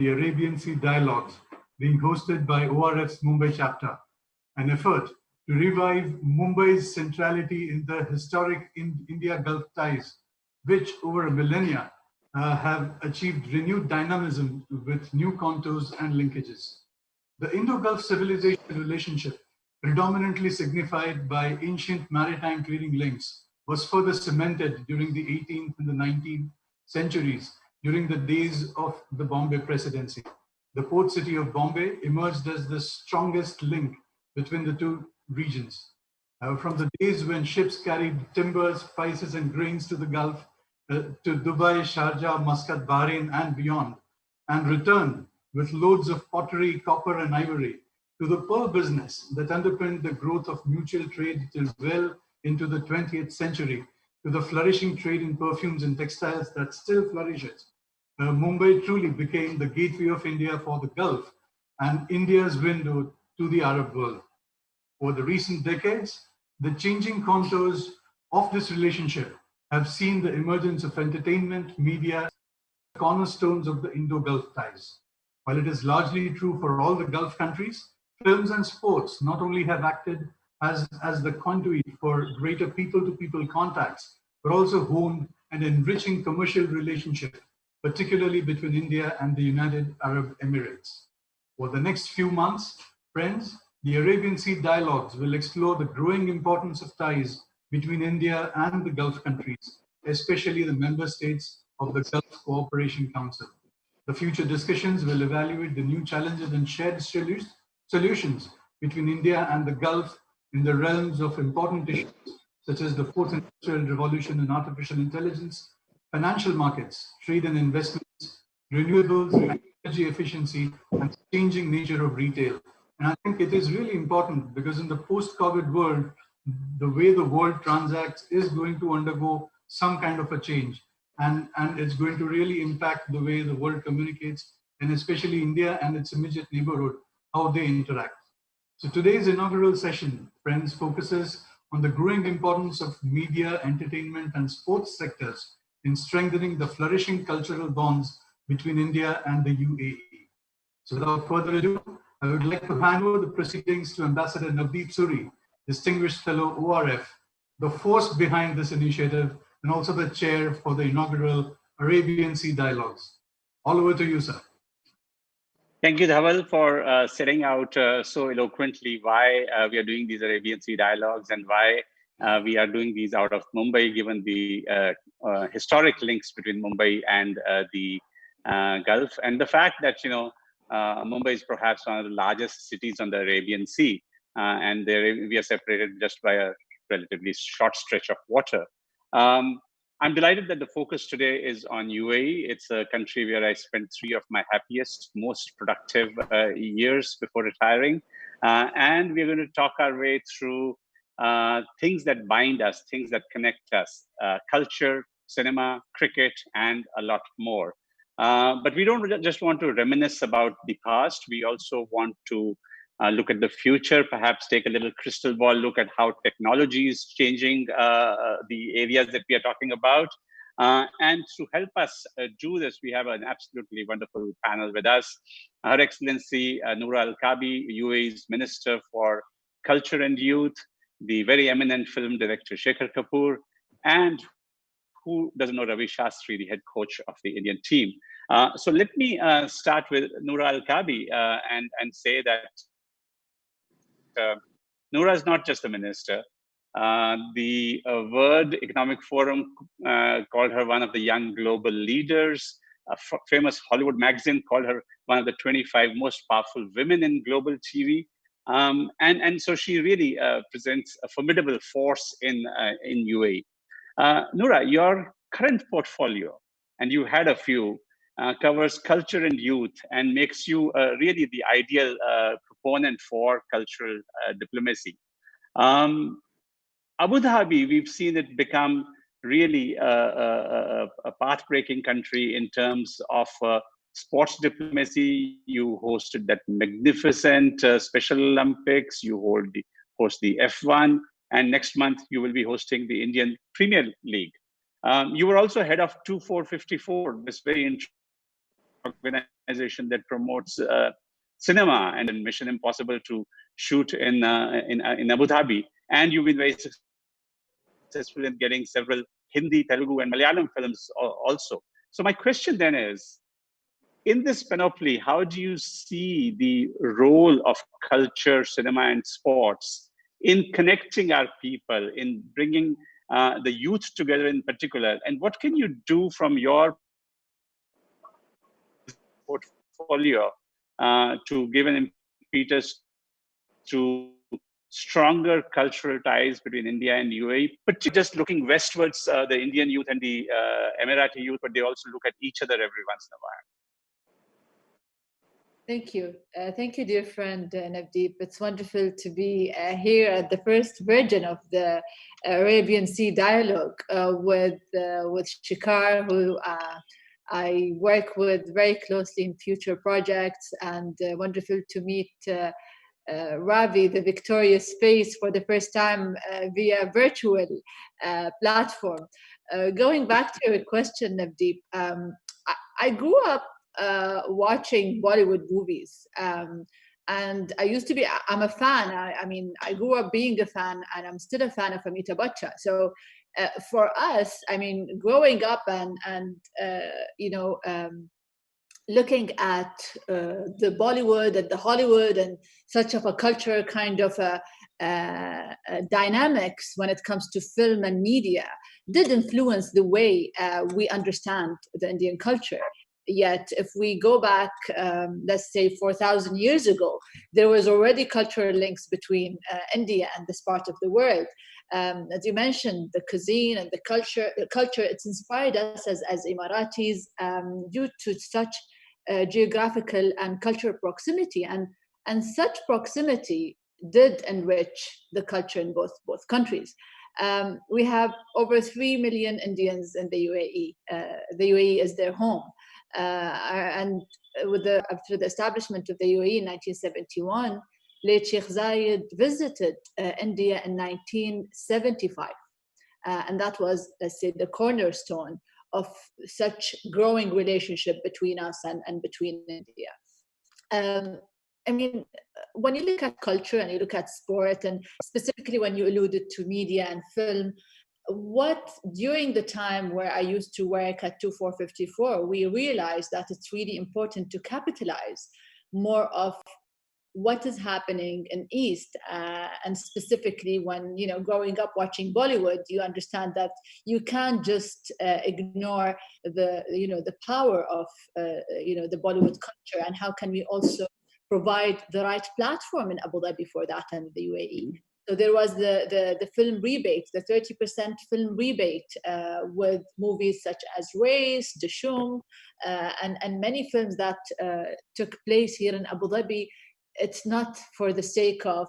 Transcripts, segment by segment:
the Arabian Sea Dialogues being hosted by ORF's Mumbai chapter, an effort to revive Mumbai's centrality in the historic India-Gulf ties, which over a millennia have achieved renewed dynamism with new contours and linkages. The Indo-Gulf civilization relationship, predominantly signified by ancient maritime trading links, was further cemented during the 18th and the 19th centuries during the days of the Bombay Presidency. The port city of Bombay emerged as the strongest link between the two regions. From the days when ships carried timbers, spices, and grains to the Gulf, to Dubai, Sharjah, Muscat, Bahrain, and beyond, and returned with loads of pottery, copper, and ivory, to the pearl business that underpinned the growth of mutual trade till well into the 20th century, to the flourishing trade in perfumes and textiles that still flourishes. Mumbai truly became the gateway of India for the Gulf and India's window to the Arab world. Over the recent decades, the changing contours of this relationship have seen the emergence of entertainment, media, cornerstones of the Indo-Gulf ties. While it is largely true for all the Gulf countries, films and sports not only have acted as the conduit for greater people-to-people contacts, but also honed an enriching commercial relationship, particularly between India and the United Arab Emirates. For the next few months, friends, the Arabian Sea Dialogues will explore the growing importance of ties between India and the Gulf countries, especially the member states of the Gulf Cooperation Council. The future discussions will evaluate the new challenges and shared solutions between India and the Gulf in the realms of important issues such as the fourth industrial revolution and artificial intelligence, financial markets, trade and investments, renewables, energy efficiency, and the changing nature of retail. And I think it is really important because in the post-COVID world, the way the world transacts is going to undergo some kind of a change. And it's going to really impact the way the world communicates, and especially India and its immediate neighborhood, how they interact. So today's inaugural session, friends, focuses on the growing importance of media, entertainment, and sports sectors in strengthening the flourishing cultural bonds between India and the UAE. So without further ado, I would like to hand over the proceedings to Ambassador Navdeep Suri, Distinguished Fellow ORF, the force behind this initiative, and also the chair for the inaugural Arabian Sea Dialogues. All over to you, sir. Thank you, Dhaval, for setting out so eloquently why we are doing these Arabian Sea Dialogues and why we are doing these out of Mumbai, given the historic links between Mumbai and the Gulf, and the fact that, Mumbai is perhaps one of the largest cities on the Arabian Sea, and we are separated just by a relatively short stretch of water. I'm delighted that the focus today is on UAE. It's a country where I spent 3 of my happiest, most productive years before retiring. And we're going to talk our way through things that bind us, things that connect us, culture, cinema, cricket, and a lot more. But we don't just want to reminisce about the past. We also want to look at the future, perhaps take a little crystal ball look at how technology is changing the areas that we are talking about. And to help us do this, we have an absolutely wonderful panel with us. Her Excellency Noura Al-Kabi, UAE's Minister for Culture and Youth, the very eminent film director Shekhar Kapoor, and who doesn't know Ravi Shastri, the head coach of the Indian team. So let me start with Noura Al-Kabi and say that Noura is not just a minister. The World Economic Forum called her one of the young global leaders. A famous Hollywood magazine called her one of the 25 most powerful women in global TV. And so she really presents a formidable force in UAE. Noura, your current portfolio, and you had a few, covers culture and youth and makes you really the ideal proponent for cultural diplomacy. Abu Dhabi, we've seen it become really a path-breaking country in terms of sports diplomacy. You hosted that magnificent Special Olympics. You host the F1, and next month you will be hosting the Indian Premier League. You were also head of 2454, this very organization that promotes cinema, and in Mission Impossible to shoot in Abu Dhabi. And you've been very successful in getting several Hindi, Telugu, and Malayalam films also. So my question then is, in this panoply, how do you see the role of culture, cinema, and sports in connecting our people, in bringing the youth together in particular? And what can you do from your portfolio to give an impetus to stronger cultural ties between India and UAE, particularly just looking westwards, the Indian youth and the Emirati youth, but they also look at each other every once in a while? Thank you. Thank you, dear friend Navdeep. It's wonderful to be here at the first version of the Arabian Sea Dialogue with Shikar, who I work with very closely in future projects, and wonderful to meet Ravi, the victorious face, for the first time via virtual platform. Going back to your question, Navdeep, I grew up watching Bollywood movies. And I used to be, I'm a fan. I mean, I grew up being a fan, and I'm still a fan of Amitabh Bachchan. So for us, I mean, growing up and looking at the Bollywood and the Hollywood and such of a culture kind of dynamics when it comes to film and media did influence the way we understand the Indian culture. Yet, if we go back, let's say 4,000 years ago, there was already cultural links between India and this part of the world. As you mentioned, the cuisine and the culture, it's inspired us as Emiratis due to such geographical and cultural proximity. And such proximity did enrich the culture in both countries. We have over 3 million Indians in the UAE. The UAE is their home. And after the establishment of the UAE in 1971, late Sheikh Zayed visited India in 1975. And that was, let's say, the cornerstone of such growing relationship between us and between India. I mean, when you look at culture and you look at sport, and specifically when you alluded to media and film, what during the time where I used to work at 2454, we realized that it's really important to capitalize more of what is happening in East, and specifically when, growing up watching Bollywood, you understand that you can't just ignore the power of the Bollywood culture, and how can we also provide the right platform in Abu Dhabi for that and the UAE. So there was the film rebate, the 30% film rebate with movies such as Race, Dashum, and many films that took place here in Abu Dhabi. It's not for the sake of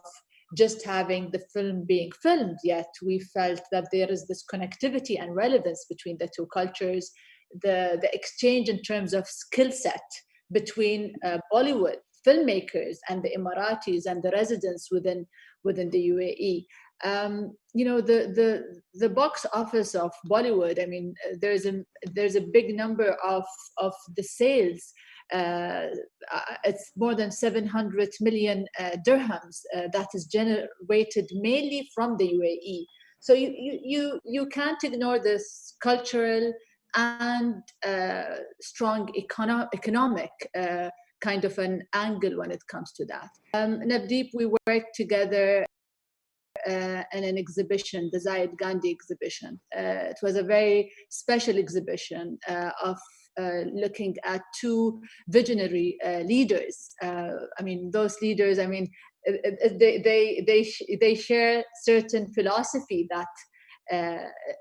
just having the film being filmed, yet we felt that there is this connectivity and relevance between the two cultures, the exchange in terms of skill set between Bollywood filmmakers and the Emiratis and the residents within the UAE. The box office of Bollywood, I mean, there's a big number of the sales. It's more than 700 million dirhams that is generated mainly from the UAE. So you can't ignore this cultural and strong economic kind of an angle when it comes to that. Navdeep, we worked together in an exhibition, the Zayed Gandhi exhibition. It was a very special exhibition of looking at two visionary leaders. I mean, those leaders, I mean, they share certain philosophy that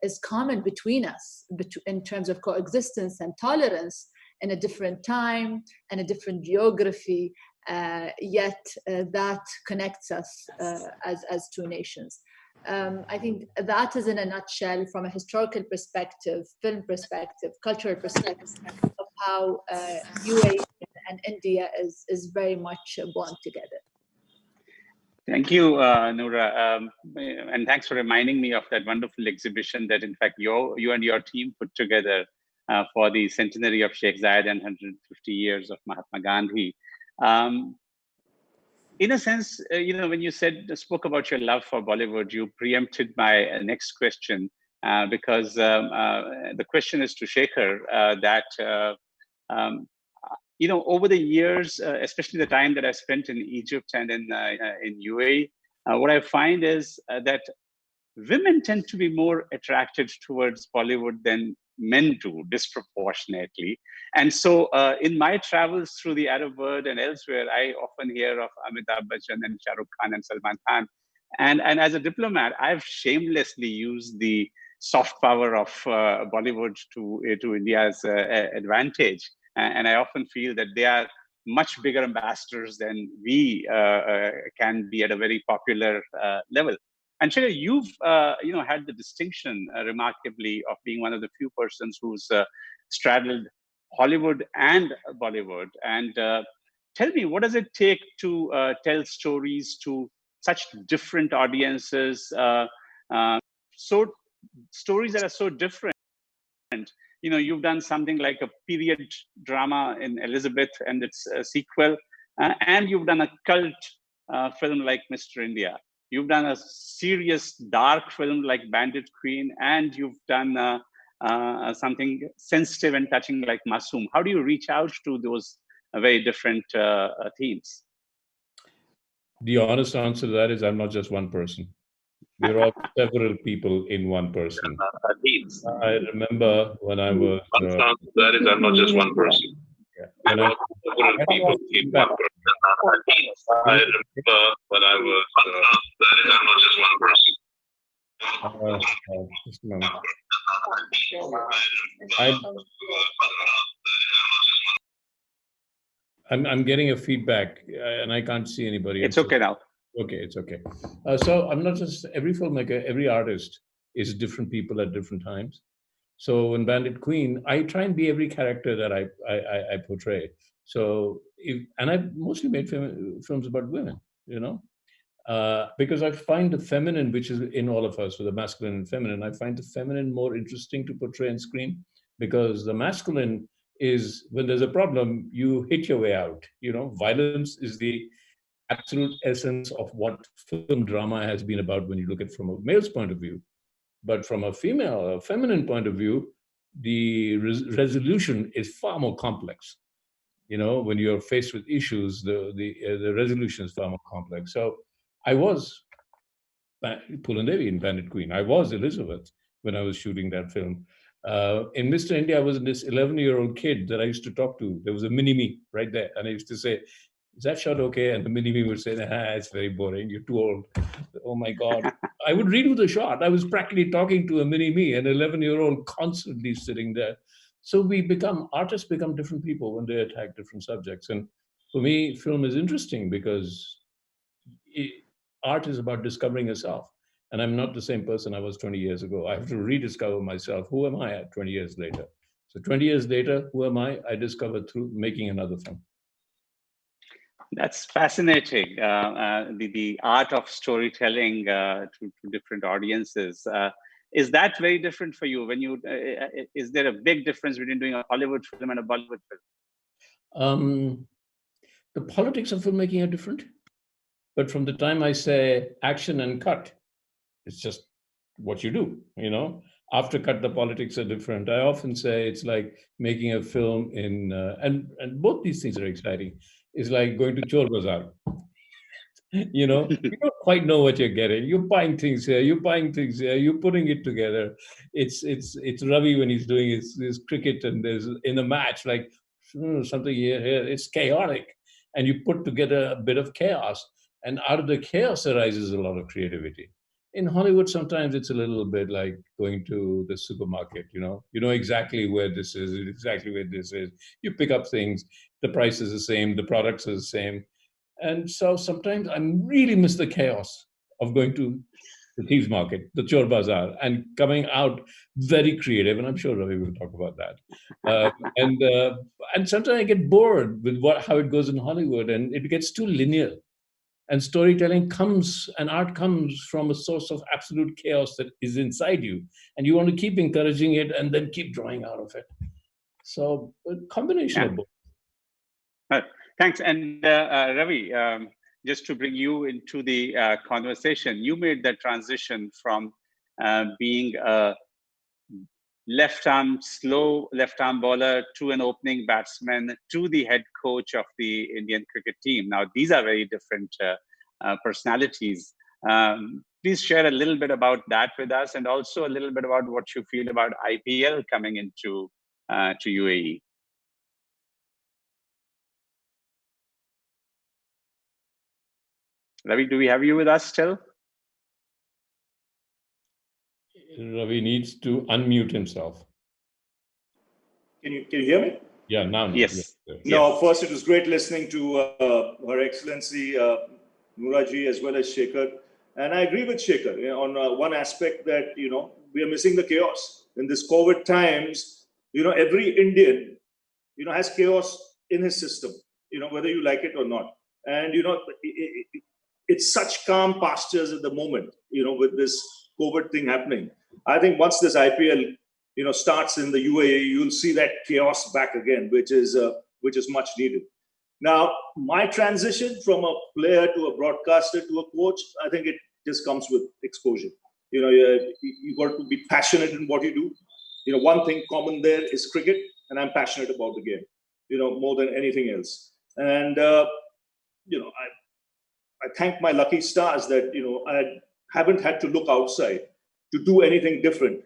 is common between us in terms of coexistence and tolerance in a different time and a different geography, yet that connects us as two nations. I think that is in a nutshell, from a historical perspective, film perspective, cultural perspective, of how UAE and India is very much bound together. Thank you, Noura, and thanks for reminding me of that wonderful exhibition that, in fact, you and your team put together for the centenary of Sheikh Zayed and 150 years of Mahatma Gandhi. In a sense, when you spoke about your love for Bollywood, you preempted my next question, because the question is to Shekhar, that over the years, especially the time that I spent in Egypt and in UAE, what I find is that women tend to be more attracted towards Bollywood than men do, disproportionately. And so in my travels through the Arab world and elsewhere, I often hear of Amitabh Bachchan and Shah Rukh Khan and Salman Khan. And as a diplomat, I've shamelessly used the soft power of Bollywood to India's advantage. And I often feel that they are much bigger ambassadors than we can be at a very popular level. And Shekhar, you've had the distinction remarkably of being one of the few persons who's straddled Hollywood and Bollywood. And tell me, what does it take to tell stories to such different audiences? So stories that are so different. You've done something like a period drama in Elizabeth and its sequel, and you've done a cult film like Mr. India. You've done a serious dark film like Bandit Queen, and you've done something sensitive and touching like Masoom. How do you reach out to those very different themes? The honest answer to that is I'm not just one person. We're all several people in one person. I remember when I was... that is, I'm not just one person. Yeah. When I remember when I was... that is, I'm not just one person. Just a moment. I'm getting a feedback and I can't see anybody. It's okay now. Okay, it's okay. So I'm not just, every filmmaker, every artist is different people at different times. So in Bandit Queen, I try and be every character that I portray. So, and I've mostly made films about women, because I find the feminine, which is in all of us, so the masculine and feminine, I find the feminine more interesting to portray on screen, because the masculine is, when there's a problem, you hit your way out. Violence is the absolute essence of what film drama has been about when you look at it from a male's point of view. But from a feminine point of view, the resolution is far more complex. When you're faced with issues, the resolution is far more complex. So I was Pulandevi in Bandit Queen. I was Elizabeth when I was shooting that film. In Mr. India, I was this 11-year-old kid that I used to talk to. There was a mini-me right there. And I used to say, is that shot okay? And the mini-me would say, it's very boring. You're too old. Oh my God. I would redo the shot. I was practically talking to a mini-me, an 11-year-old constantly sitting there. So artists become different people when they attack different subjects. And for me, film is interesting because art is about discovering yourself. And I'm not the same person I was 20 years ago. I have to rediscover myself. Who am I at 20 years later? So 20 years later, who am I? I discovered through making another film. That's fascinating. The art of storytelling to different audiences. Is that very different for you? Is there a big difference between doing a Hollywood film and a Bollywood film? The politics of filmmaking are different. But from the time I say action and cut, it's just what you do, After cut, the politics are different. I often say it's like making a film and both these things are exciting. It's like going to Chor Bazaar. You don't quite know what you're getting. You're buying things here, you're putting it together. It's Ravi when he's doing his cricket and there's in a match, like something here. It's chaotic. And you put together a bit of chaos. And out of the chaos arises a lot of creativity. In Hollywood, sometimes it's a little bit like going to the supermarket, You know exactly where this is, exactly where this is. You pick up things, the price is the same, the products are the same. And so sometimes I really miss the chaos of going to the thieves market, the Chor Bazaar, and coming out very creative. And I'm sure Ravi will talk about that. And sometimes I get bored with how it goes in Hollywood, and it gets too linear. And storytelling and art comes from a source of absolute chaos that is inside you. And you want to keep encouraging it and then keep drawing out of it. So a combination of both. Thanks. And Ravi, just to bring you into the conversation, you made that transition from being a slow left arm bowler to an opening batsman to the head coach of the Indian cricket team. Now, these are very different personalities. Please share a little bit about that with us, and also a little bit about what you feel about IPL coming into to UAE. Ravi, do we have you with us still? Ravi needs to unmute himself. Can you hear me? Yeah, now. Yes. No, first, it was great listening to Her Excellency Noorajee as well as Shekhar. And I agree with Shekhar on one aspect that, we are missing the chaos. In this COVID times, every Indian, has chaos in his system, whether you like it or not. And, it's such calm pastures at the moment, with this COVID thing happening. I think once this IPL, starts in the UAE, you'll see that chaos back again, which is much needed. Now, my transition from a player to a broadcaster to a coach, I think it just comes with exposure. You got to be passionate in what you do. One thing common there is cricket, and I'm passionate about the game, more than anything else. And I thank my lucky stars that I haven't had to look outside to do anything different,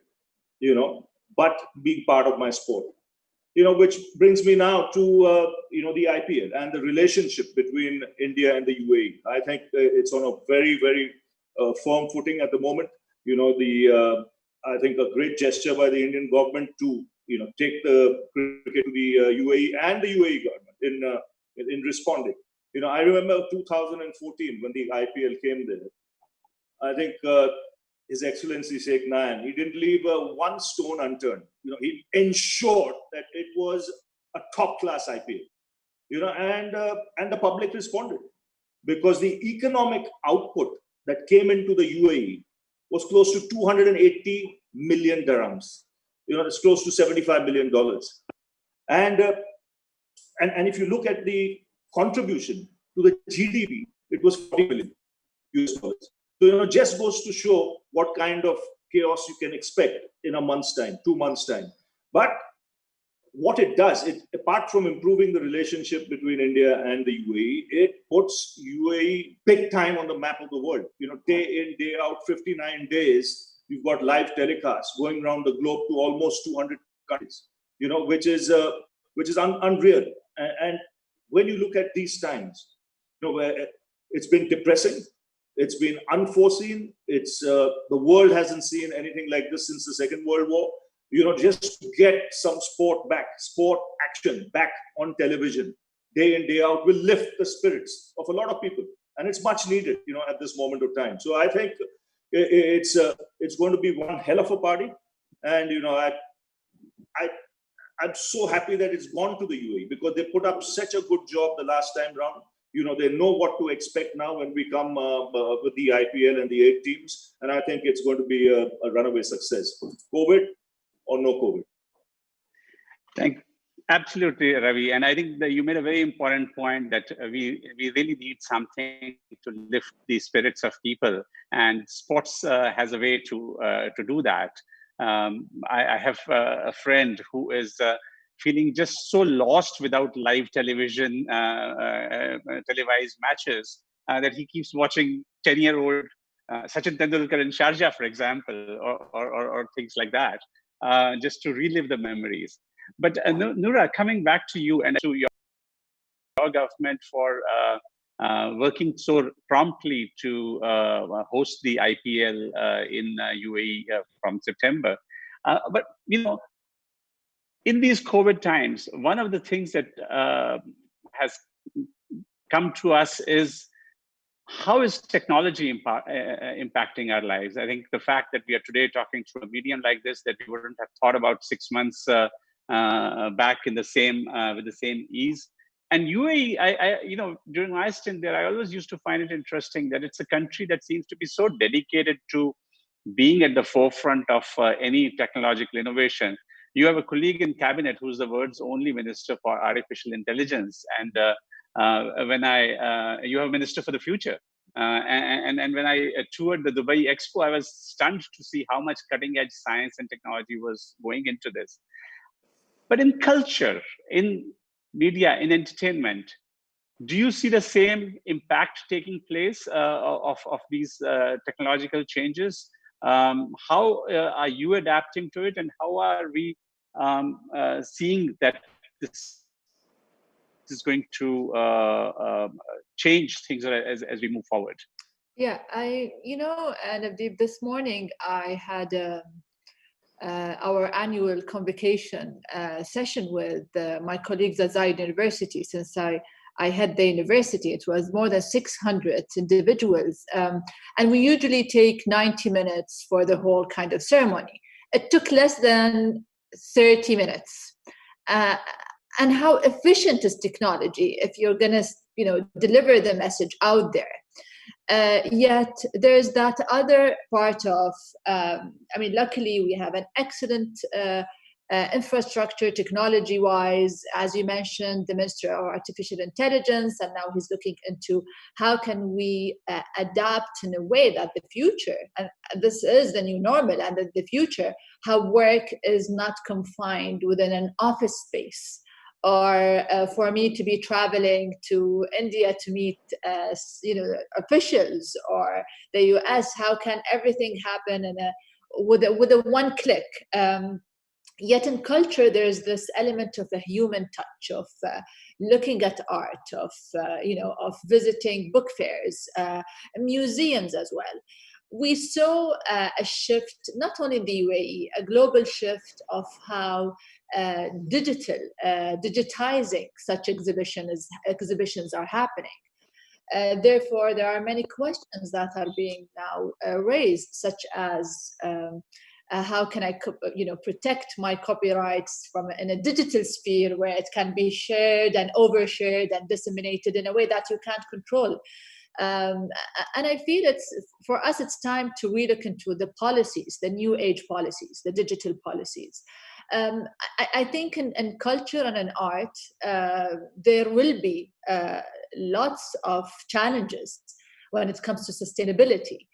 but being part of my sport. Which brings me now to the IPL and the relationship between India and the UAE. I think it's on a very, very firm footing at the moment. I think a great gesture by the Indian government to take the cricket to the UAE and the UAE government in responding. I remember 2014 when the IPL came there. I think His Excellency Sheikh Nayan, he didn't leave one stone unturned. He ensured that it was a top-class IPL. And the public responded because the economic output that came into the UAE was close to 280 million dirhams. It's close to $75 million. And if you look at the contribution to the GDP, it was 40 million US dollars. So, just goes to show what kind of chaos you can expect in a month's time, 2 months' time. But what it does, apart from improving the relationship between India and the UAE, it puts UAE big time on the map of the world. Day in, day out, 59 days, you've got live telecasts going around the globe to almost 200 countries, which is unreal. And when you look at these times, it's been depressing. It's been unforeseen. The world hasn't seen anything like this since the Second World War. Just to get some sport action back on television, day in, day out, will lift the spirits of a lot of people. And it's much needed, at this moment of time. So I think it's going to be one hell of a party. And, I'm so happy that it's gone to the UAE because they put up such a good job the last time round. They know what to expect now when we come with the IPL and the 8 teams. And I think it's going to be a runaway success. COVID or no COVID. Absolutely, Ravi. And I think that you made a very important point that we really need something to lift the spirits of people. And sports has a way to do that. I have a friend who is feeling just so lost without live television, televised matches, that he keeps watching 10-year-old Sachin Tendulkar in Sharjah, for example, or things like that, just to relive the memories. But Noora, coming back to you and to your government for working so promptly to host the IPL in UAE from September. But, in these COVID times, one of the things that has come to us is how is technology impacting our lives? I think the fact that we are today talking through a medium like this that we wouldn't have thought about 6 months back in the same with the same ease. And UAE, during my stint there, I always used to find it interesting that it's a country that seems to be so dedicated to being at the forefront of any technological innovation You have a colleague in cabinet who's the world's only minister for artificial intelligence. And you have a minister for the future. And when I toured the Dubai Expo, I was stunned to see how much cutting edge science and technology was going into this. But in culture, in media, in entertainment, do you see the same impact taking place of these technological changes? How are you adapting to it, and how are we seeing that this is going to change things as we move forward? Yeah, Navdeep, this morning I had our annual convocation session with my colleagues at Zayed University. Since I had the university, it was more than 600 individuals. And we usually take 90 minutes for the whole kind of ceremony. It took less than 30 minutes. And how efficient is technology if you're going to, deliver the message out there? Yet there's that other part of, luckily we have an excellent infrastructure technology-wise. As you mentioned, the Minister of Artificial Intelligence, and now he's looking into how can we adapt in a way that the future, and this is the new normal, and the future, how work is not confined within an office space. Or for me to be traveling to India to meet, officials, or the US, how can everything happen with a one click? Yet in culture, there's this element of the human touch, of looking at art, of visiting book fairs, museums as well. We saw a shift, not only in the UAE, a global shift of how digitizing such exhibitions are happening. Therefore, there are many questions that are being now raised, such as how can I, protect my copyrights in a digital sphere where it can be shared and overshared and disseminated in a way that you can't control. And I feel for us, it's time to relook into the policies, the new age policies, the digital policies. I think in culture and in art, there will be lots of challenges when it comes to sustainability,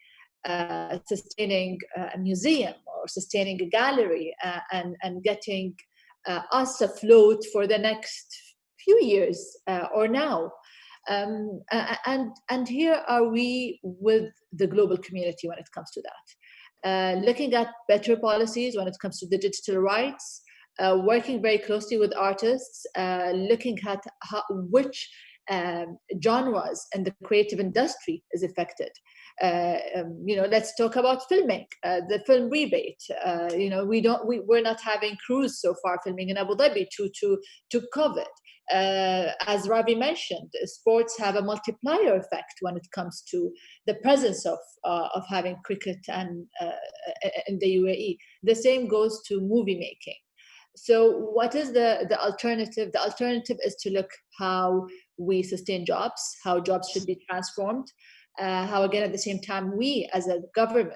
sustaining a museum or sustaining a gallery, and getting us afloat for the next few years or now. And here are we with the global community when it comes to that. Looking at better policies when it comes to the digital rights, working very closely with artists, looking at which genres and the creative industry is affected. Let's talk about filming, the film rebate. We're not having crews so far filming in Abu Dhabi to COVID. As Ravi mentioned, sports have a multiplier effect when it comes to the presence of having cricket and in the UAE. The same goes to movie making. So what is the alternative? The alternative is to look how we sustain jobs, how jobs should be transformed, how, again, at the same time, we as a government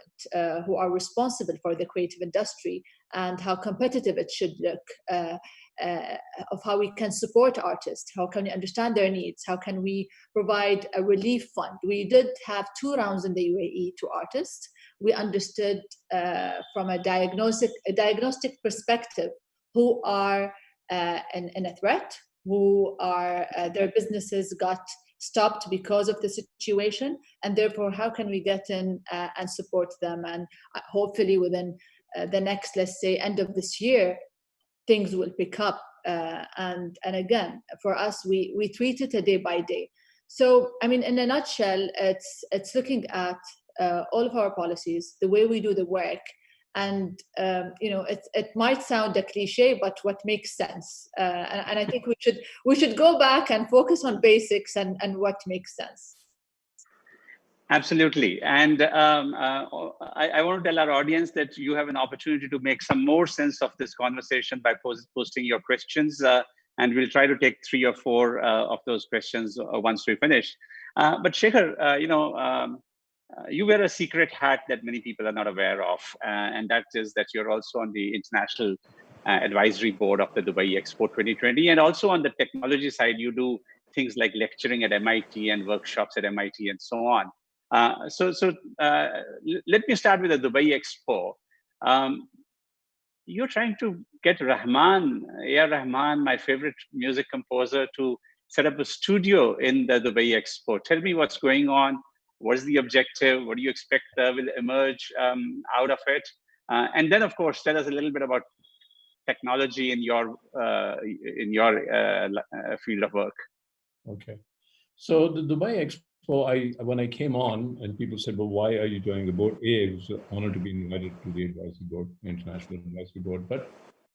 who are responsible for the creative industry, and how competitive it should look, of how we can support artists, how can we understand their needs, how can we provide a relief fund. We did have 2 rounds in the UAE to artists. We understood from a diagnostic perspective who are in a threat, who are their businesses got stopped because of the situation, and therefore how can we get in and support them, and hopefully within the next, let's say, end of this year, things will pick up. And again, for us, we treat it a day by day. So, I mean, in a nutshell, it's looking at all of our policies, the way we do the work, and it might sound a cliche, but what makes sense. And I think we should go back and focus on basics and what makes sense. Absolutely. And I want to tell our audience that you have an opportunity to make some more sense of this conversation by posting your questions. And we'll try to take 3 or 4 of those questions once we finish. But Shekhar, you wear a secret hat that many people are not aware of. And that is that you're also on the International advisory board of the Dubai Expo 2020. And also on the technology side, you do things like lecturing at MIT and workshops at MIT and so on. Let me start with the Dubai Expo. You're trying to get Rahman, A.R. Rahman, my favorite music composer, to set up a studio in the Dubai Expo. Tell me what's going on. What is the objective? What do you expect will emerge out of it? And then, of course, tell us a little bit about technology in your field of work. Okay. So the Dubai Expo, when I came on and people said, well, why are you joining the board? It was an honor to be invited to the advisory board, international advisory board. But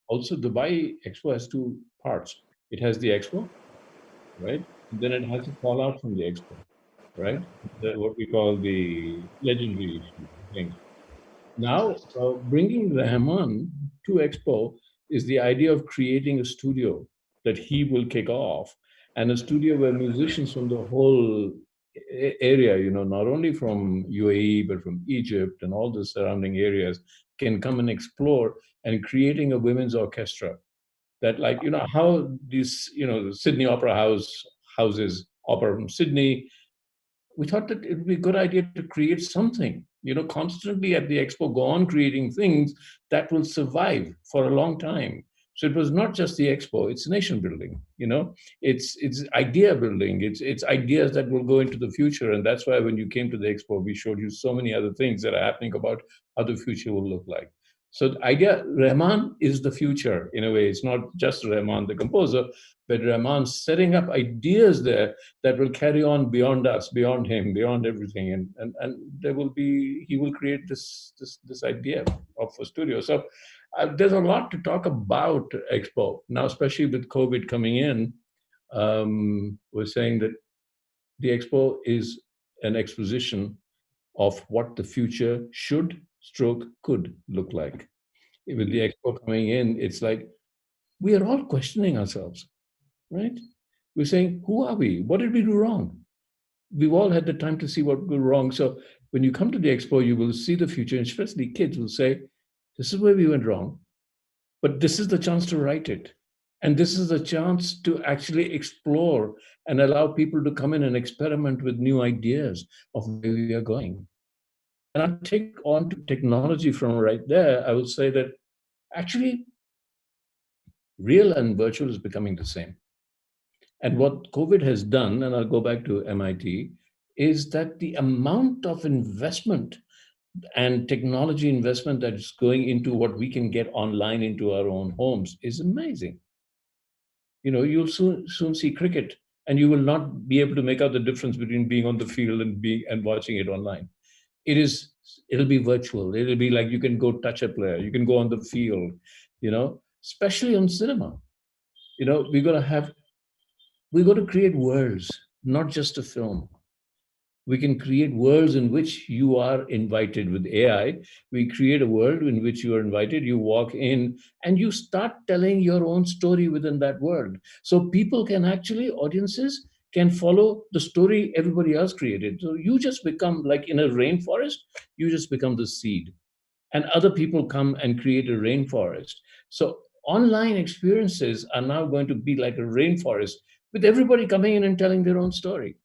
also Dubai Expo has two parts. It has the Expo, right? And then it has to fall out from the Expo, right? What we call the legendary things. Now, bringing Rahman to Expo is the idea of creating a studio that he will kick off, and a studio where musicians from the whole area, not only from UAE, but from Egypt and all the surrounding areas, can come and explore, and creating a women's orchestra that, like, how these, the Sydney Opera House houses opera from Sydney. We thought that it would be a good idea to create something, constantly at the Expo, go on creating things that will survive for a long time. So it was not just the Expo, it's nation building, it's idea building, it's ideas that will go into the future. And that's why when you came to the Expo, we showed you so many other things that are happening about how the future will look like. So the idea, Rahman is the future in a way. It's not just Rahman, the composer, but Rahman setting up ideas there that will carry on beyond us, beyond him, beyond everything. And he will create this idea of a studio. So there's a lot to talk about Expo. Now, especially with COVID coming in, we're saying that the Expo is an exposition of what the future could look like. With the Expo coming in, it's like we are all questioning ourselves, right? We're saying, who are we? What did we do wrong? We've all had the time to see what went wrong. So when you come to the Expo, you will see the future, and especially kids will say, this is where we went wrong, but this is the chance to right it. And this is the chance to actually explore and allow people to come in and experiment with new ideas of where we are going. And I'll take on to technology from right there. I would say that actually real and virtual is becoming the same. And what COVID has done, and I'll go back to MIT, is that the amount of investment and technology investment that is going into what we can get online into our own homes is amazing. You'll soon see cricket, and you will not be able to make out the difference between being on the field and watching it online. It'll be virtual. It'll be like you can go touch a player, you can go on the field, especially on cinema. We're going to create worlds, not just a film. We can create worlds in which you are invited with AI. We create a world in which you are invited, you walk in, and you start telling your own story within that world. So people audiences can follow the story everybody else created. So you just become, like in a rainforest, you just become the seed. And other people come and create a rainforest. So online experiences are now going to be like a rainforest with everybody coming in and telling their own story.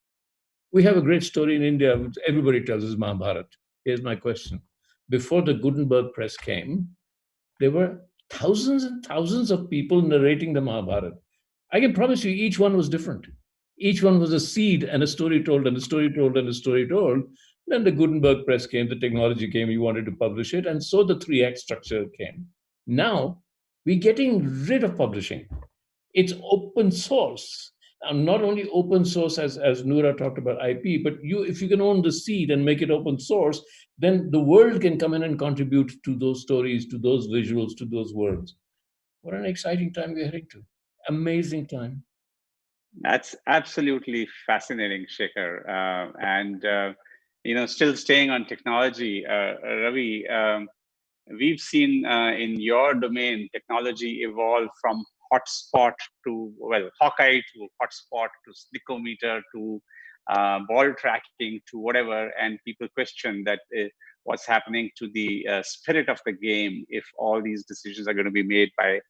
We have a great story in India, which everybody tells us, Mahabharata. Here's my question. Before the Gutenberg press came, there were thousands and thousands of people narrating the Mahabharata. I can promise you each one was different. Each one was a seed and a story told and a story told and a story told. Then the Gutenberg press came, the technology came, you wanted to publish it, and so the 3X structure came. Now, we're getting rid of publishing. It's open source. And not only open source, as Noura talked about IP, but if you can own the seed and make it open source, then the world can come in and contribute to those stories, to those visuals, to those worlds. What an exciting time we're heading to. Amazing time. That's absolutely fascinating, Shekhar. Still staying on technology, Ravi, we've seen in your domain, technology evolve from hotspot to, Hawkeye to hotspot to slickometer to ball tracking to whatever. And people question that what's happening to the spirit of the game if all these decisions are going to be made by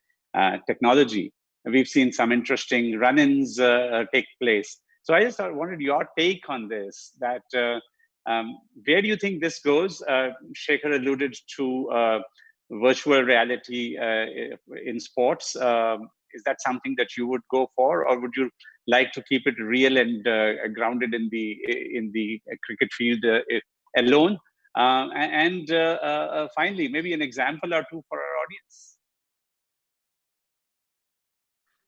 technology. We've seen some interesting run-ins take place. So I just wanted your take on this, that where do you think this goes? Shekhar alluded to virtual reality in sports. Is that something that you would go for, or would you like to keep it real and grounded in the cricket field alone? Finally, maybe an example or two for our audience.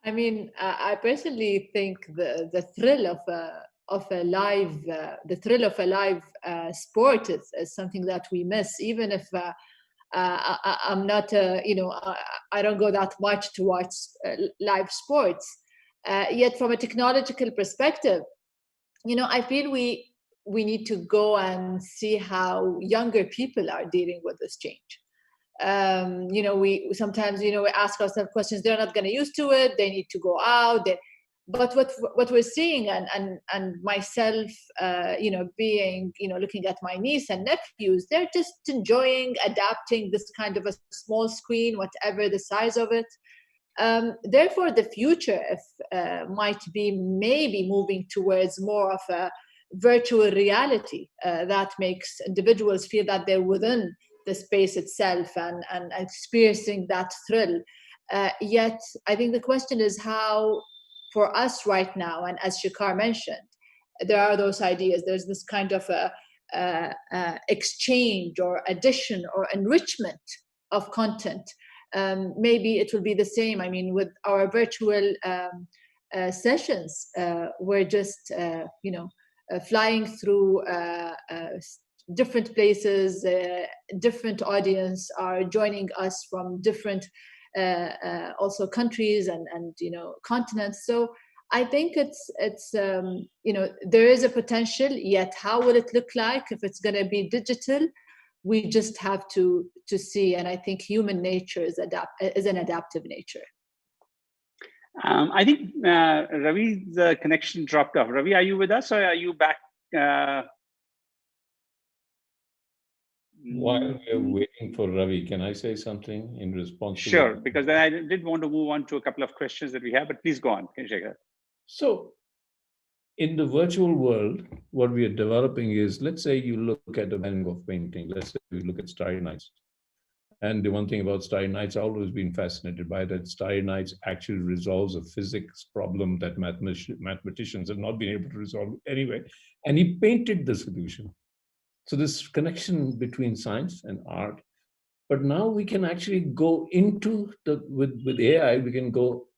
I mean, I personally think the thrill of a live sport is something that we miss, even if I'm not I don't go that much to watch live sports. Yet from a technological perspective, I feel we need to go and see how younger people are dealing with this change. We sometimes we ask ourselves questions. They're not going to used to it. They need to go out. But what we're seeing, and myself, being looking at my niece and nephews, they're just enjoying adapting this kind of a small screen, whatever the size of it. Therefore, the future might be maybe moving towards more of a virtual reality that makes individuals feel that they're within the space itself and experiencing that thrill. Yet, I think the question is how, for us right now, and as Shekhar mentioned, there are those ideas. There's this kind of exchange or addition or enrichment of content. Maybe it will be the same. I mean, with our virtual sessions, we're just, flying through different places, different audience are joining us from different also countries and continents. So I think it's there is a potential, yet how will it look like if it's going to be digital? We just have to see, and I think human nature is an adaptive nature. I think Ravi's connection dropped off. Ravi, are you with us, or are you back? While we're waiting for Ravi, can I say something in response? Sure, because then I did want to move on to a couple of questions that we have, but please go on, Shekhar. So, in the virtual world, what we are developing is, let's say you look at a Van Gogh painting, let's say you look at Starry Nights. And the one thing about Starry Nights, I've always been fascinated by that Starry Nights actually resolves a physics problem that mathematicians have not been able to resolve anyway. And he painted the solution. So this connection between science and art, but now we can actually go into with AI, we can go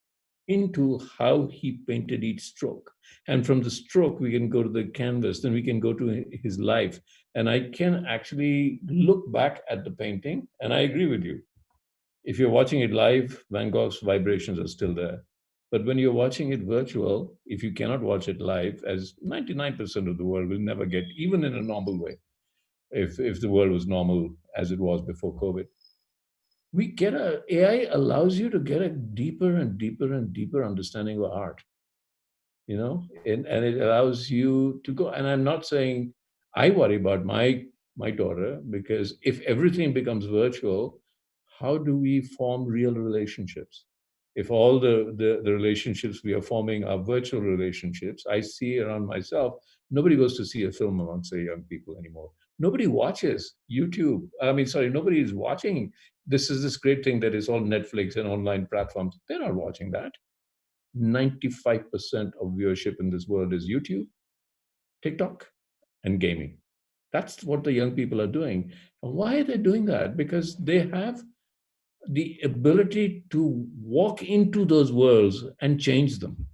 into how he painted each stroke. And from the stroke, we can go to the canvas, then we can go to his life. And I can actually look back at the painting, and I agree with you. If you're watching it live, Van Gogh's vibrations are still there. But when you're watching it virtual, if you cannot watch it live, as 99% of the world will never get, even in a normal way, if the world was normal as it was before COVID, AI allows you to get a deeper and deeper and deeper understanding of art, and it allows you to go. And I'm not saying I worry about my daughter, because if everything becomes virtual, how do we form real relationships? If all the relationships we are forming are virtual relationships, I see around myself, nobody goes to see a film amongst the young people anymore. Nobody watches YouTube. Nobody is watching. This is this great thing that is all Netflix and online platforms. They're not watching that. 95% of viewership in this world is YouTube, TikTok, and gaming. That's what the young people are doing. And why are they doing that? Because they have the ability to walk into those worlds and change them,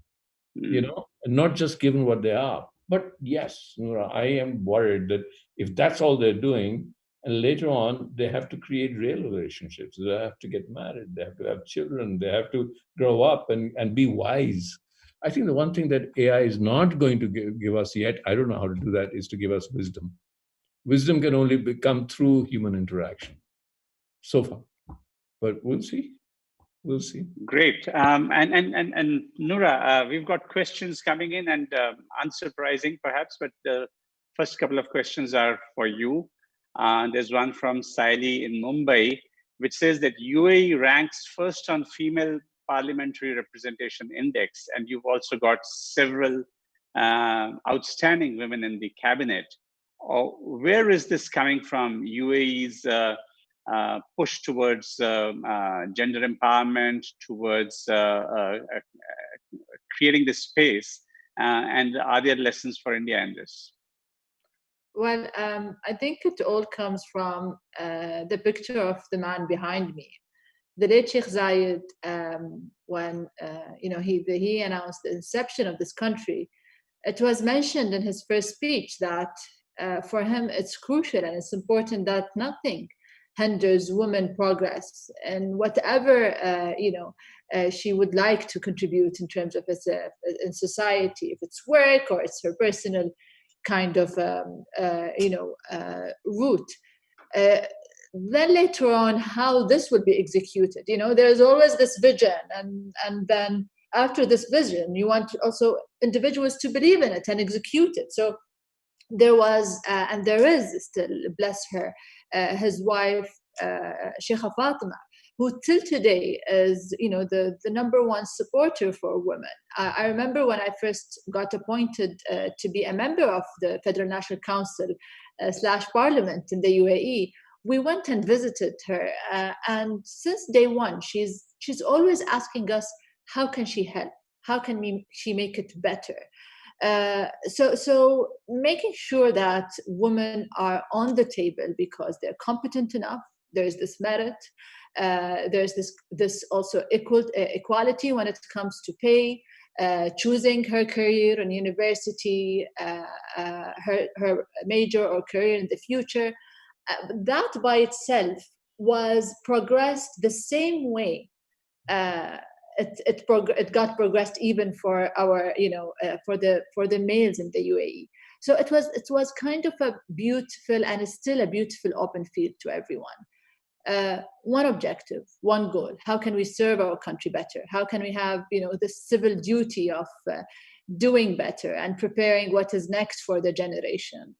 and not just given what they are. But yes, I am worried that if that's all they're doing, and later on they have to create real relationships, they have to get married, they have to have children, they have to grow up and be wise. I think the one thing that AI is not going to give us yet, I don't know how to do that, is to give us wisdom. Wisdom can only come through human interaction so far. But we'll see. We'll see. Great. And Noura, we've got questions coming in, and unsurprising perhaps, but the first couple of questions are for you. There's one from Saili in Mumbai. which says that UAE ranks first on female parliamentary representation index, and you've also got several outstanding women in the cabinet. Where is this coming from? UAE's push towards gender empowerment, towards creating this space, and are there lessons for India in this? Well, I think it all comes from the picture of the man behind me. The late Sheikh Zayed, when he announced the inception of this country, it was mentioned in his first speech that for him it's crucial and it's important that nothing hinders women progress and whatever she would like to contribute in terms of in society, if it's work or it's her personal kind of route. Then later on, how this will be executed. There's always this vision, and then after this vision, you want also individuals to believe in it and execute it. So there was, and there is still, bless her, his wife, Sheikha Fatima, who till today is, the number one supporter for women. I remember when I first got appointed to be a member of the Federal National Council / Parliament in the UAE, we went and visited her, and since day one, she's always asking us, how can she help? How can she make it better? So making sure that women are on the table because they're competent enough. There's this merit. There's this also equality when it comes to pay, choosing her career in university, her major or career in the future. That by itself was progressed the same way. It got progressed even for our for the males in the UAE. So it was kind of a beautiful, and it's still a beautiful open field to everyone. One objective, one goal. How can we serve our country better? How can we have this civil duty of doing better and preparing what is next for the generation?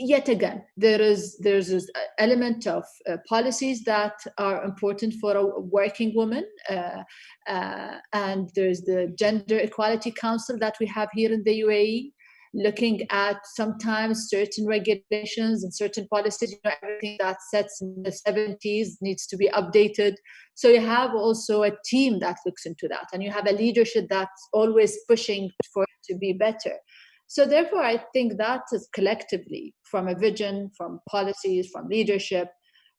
Yet again, there's this element of policies that are important for a working woman, and there's the Gender Equality Council that we have here in the UAE, looking at sometimes certain regulations and certain policies. Everything that sets in the 70s needs to be updated. So you have also a team that looks into that, and you have a leadership that's always pushing for it to be better. So therefore, I think that is collectively, from a vision, from policies, from leadership,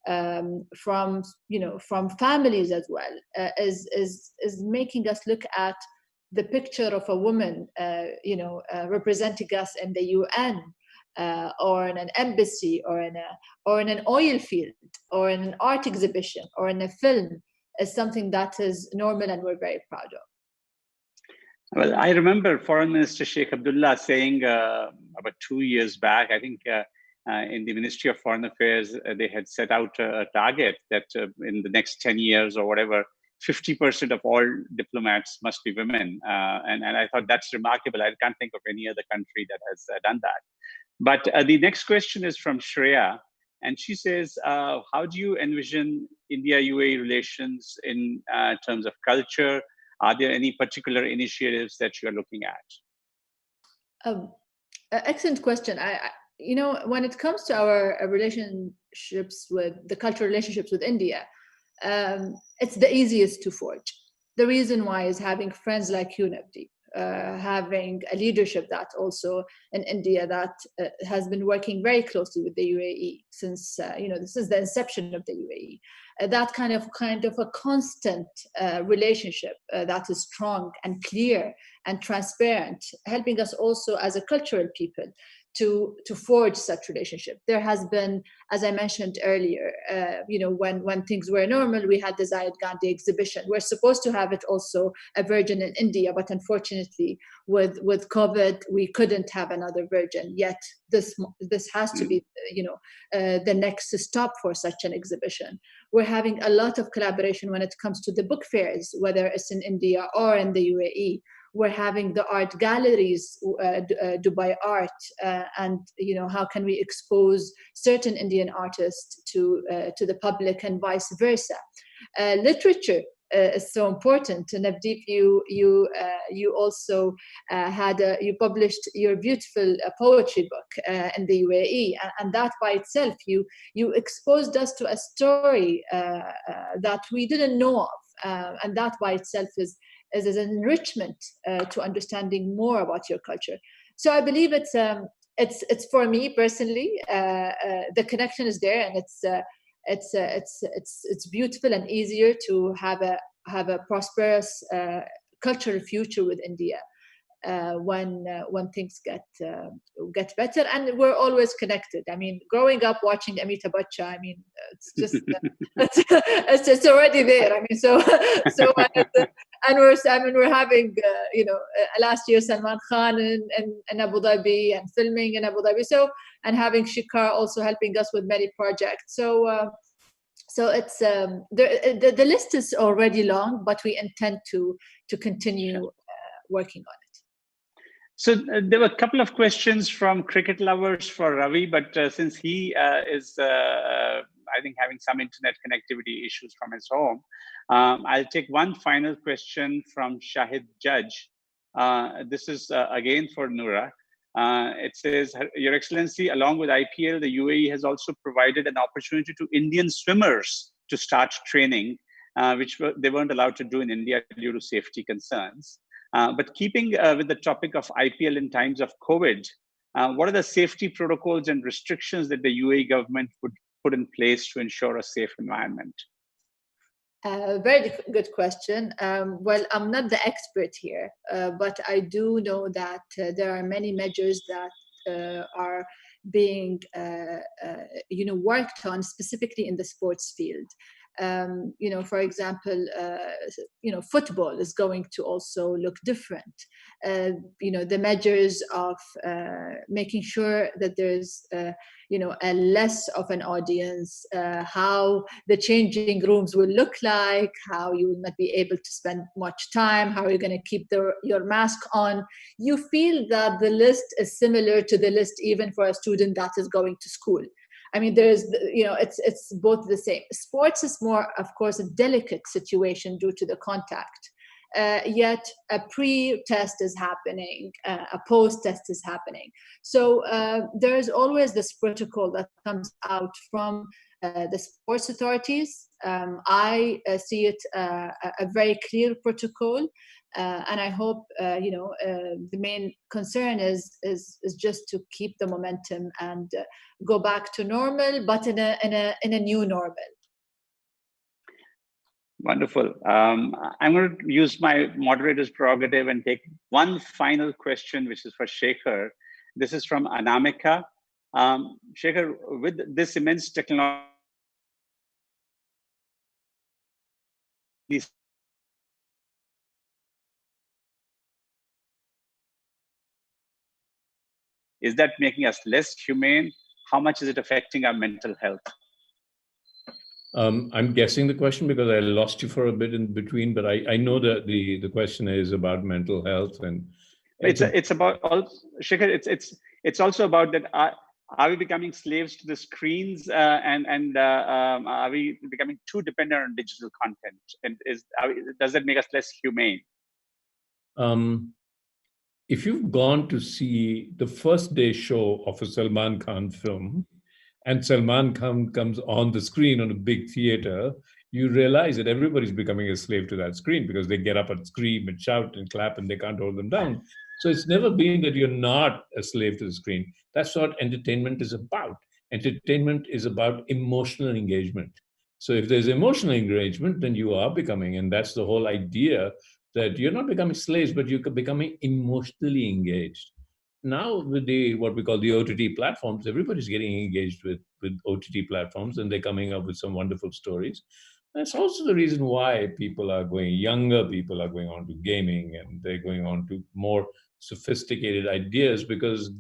from families as well, is making us look at the picture of a woman, representing us in the UN, or in an embassy, or in an oil field, or in an art exhibition, or in a film, is something that is normal and we're very proud of. Well, I remember Foreign Minister Sheikh Abdullah saying about 2 years back, I think in the Ministry of Foreign Affairs, they had set out a target that in the next 10 years or whatever, 50% of all diplomats must be women. And I thought that's remarkable. I can't think of any other country that has done that. But the next question is from Shreya. And she says, how do you envision India-UAE relations in terms of culture? Are there any particular initiatives that you're looking at? Excellent question. When it comes to our relationships with the cultural relationships with India, it's the easiest to forge. The reason why is having friends like you, Nabdi, having a leadership that also in India that has been working very closely with the UAE since since the inception of the UAE. That kind of a constant relationship that is strong and clear and transparent, helping us also as a cultural people to forge such relationship. There has been, as I mentioned earlier, when things were normal, we had the Zayed Gandhi exhibition. We're supposed to have it also a version in India, but unfortunately with COVID, we couldn't have another version yet. This has to be, the next stop for such an exhibition. We're having a lot of collaboration when it comes to the book fairs, whether it's in India or in the UAE. we're having the art galleries, Dubai Art, and how can we expose certain Indian artists to the public and vice versa. Literature is so important. And Navdeep, you also you published your beautiful poetry book in the UAE, and that by itself, you exposed us to a story that we didn't know of, and that by itself is an enrichment to understanding more about your culture. So I believe it's for me personally, the connection is there, and it's beautiful and easier to have a prosperous cultural future with India when things get better, and we're always connected. I mean, growing up watching Amita Bachcha, I mean, it's just it's already there. I mean, so and we're having last year Salman Khan in Abu Dhabi and filming in Abu Dhabi, and having Shikar also helping us with many projects. So it's the list is already long, but we intend to continue working on it. So there were a couple of questions from cricket lovers for Ravi, but since he is, I think, having some internet connectivity issues from his home, I'll take one final question from Shahid Judge. This is again for Noura. It says, Your Excellency, along with IPL, the UAE has also provided an opportunity to Indian swimmers to start training, which they weren't allowed to do in India due to safety concerns. But keeping with the topic of IPL in times of COVID, what are the safety protocols and restrictions that the UAE government would put in place to ensure a safe environment? Very good question. Well, I'm not the expert here, but I do know that there are many measures that are being worked on specifically in the sports field. For example, football is going to also look different. The measures of making sure that there's, a less of an audience, how the changing rooms will look like, how you will not be able to spend much time, how you're going to keep your mask on. You feel that the list is similar to the list even for a student that is going to school. I mean, there's, it's both the same. Sports is more, of course, a delicate situation due to the contact. Yet a pre-test is happening, a post-test is happening. So there is always this protocol that comes out from the sports authorities. I see it a very clear protocol. And I hope the main concern is just to keep the momentum and go back to normal, but in a new normal. Wonderful. I'm going to use my moderator's prerogative and take one final question, which is for Shekhar. This is from Anamika. Shekhar, with this immense technology, is that making us less humane? How much is it affecting our mental health? I'm guessing the question because I lost you for a bit in between, but I know that the question is about mental health, and it's about Shekhar. It's also about that. Are we becoming slaves to the screens, and are we becoming too dependent on digital content? And does that make us less humane? If you've gone to see the first day show of a Salman Khan film, and Salman Khan comes on the screen on a big theater, you realize that everybody's becoming a slave to that screen because they get up and scream and shout and clap and they can't hold them down. So it's never been that you're not a slave to the screen. That's what entertainment is about. Entertainment is about emotional engagement. So if there's emotional engagement, then you are becoming, and that's the whole idea, that you're not becoming slaves, but you're becoming emotionally engaged. Now with what we call the OTT platforms, everybody's getting engaged with OTT platforms, and they're coming up with some wonderful stories. That's also the reason why younger people are going on to gaming, and they're going on to more sophisticated ideas, because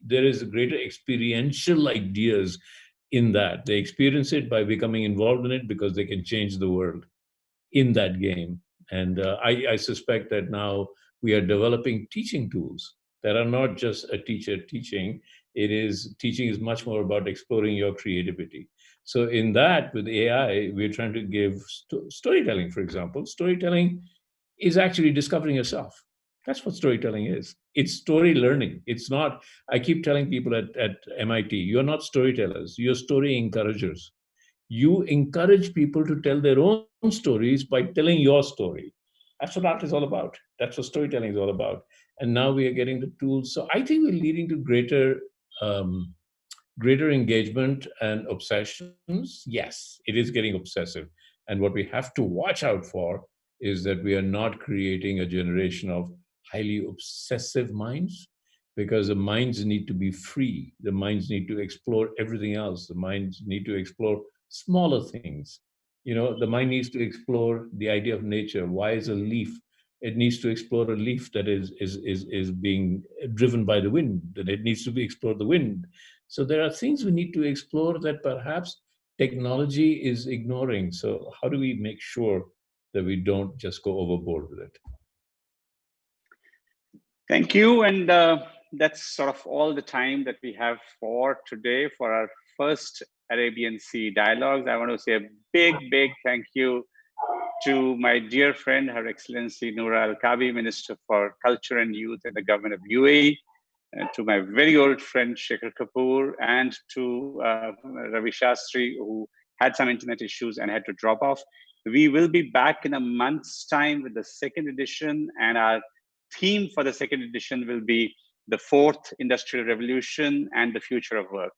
there is a greater experiential ideas in that. They experience it by becoming involved in it because they can change the world in that game. And I suspect that now we are developing teaching tools that are not just a teacher teaching. Teaching is much more about exploring your creativity. So in that, with AI, we're trying to give storytelling, for example. Storytelling is actually discovering yourself. That's what storytelling is. It's story learning. It's not, I keep telling people at MIT, you're not storytellers, you're story encouragers. You encourage people to tell their own stories by telling your story. That's what art is all about. That's what storytelling is all about. And now we are getting the tools. So I think we're leading to greater engagement and obsessions. Yes, it is getting obsessive. And what we have to watch out for is that we are not creating a generation of highly obsessive minds, because the minds need to be free. The minds need to explore everything else. The minds need to explore smaller things. The mind needs to explore the idea of nature. Why is a leaf? It needs to explore a leaf that is being driven by the wind. That it needs to be explored the wind. So there are things we need to explore that perhaps technology is ignoring. So how do we make sure that we don't just go overboard with it? Thank you. And that's sort of all the time that we have for today for our first Arabian Sea Dialogues. I want to say a big, big thank you to my dear friend, Her Excellency Noura Al-Kabi, Minister for Culture and Youth in the government of UAE, to my very old friend Shekhar Kapoor, and to Ravi Shastri, who had some internet issues and had to drop off. We will be back in a month's time with the second edition, and our theme for the second edition will be the fourth industrial revolution and the future of work.